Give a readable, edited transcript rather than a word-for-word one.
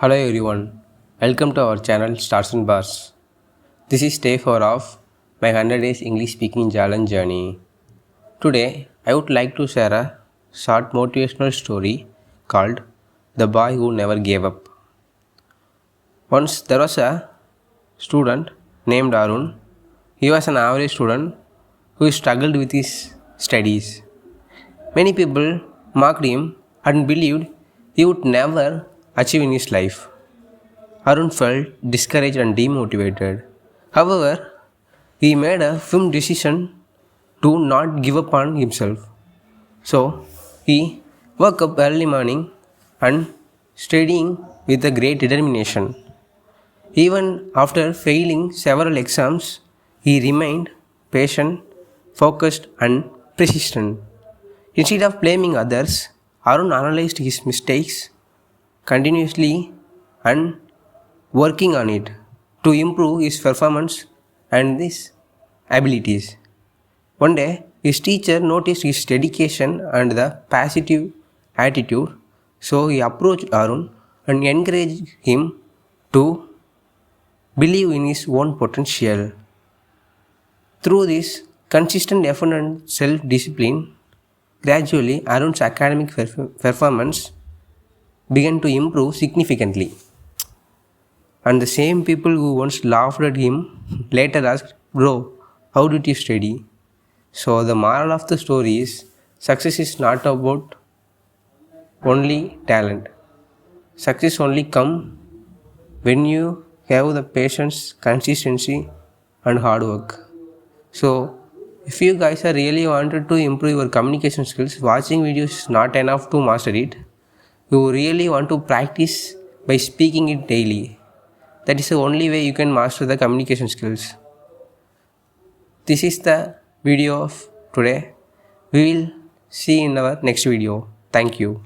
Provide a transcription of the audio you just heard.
Hello everyone, welcome to our channel Stars and Bars. This is day 4 of my 100 days English speaking challenge journey. Today, I would like to share a short motivational story called The Boy Who Never Gave Up. Once there was a student named Arun. He was an average student who struggled with his studies. Many people mocked him and believed he would never achieve in his life. Arun felt discouraged and demotivated. However, he made a firm decision to not give up on himself. So, he woke up early morning and studying with a great determination. Even after failing several exams, he remained patient, focused, and persistent. Instead of blaming others, Arun analyzed his mistakes continuously and working on it to improve his performance and his abilities. One day, his teacher noticed his dedication and the positive attitude, so he approached Arun and encouraged him to believe in his own potential. Through this consistent effort and self discipline, gradually Arun's academic performance began to improve significantly. And the same people who once laughed at him later asked, Bro, how did you study? So, the moral of the story is success is not about only talent. Success only come when you have the patience, consistency, and hard work. So, if you guys are really wanted to improve your communication skills, watching videos is not enough to master it. You really want to practice by speaking it daily. That is the only way you can master the communication skills. This is the video of today. We will see in our next video. Thank you.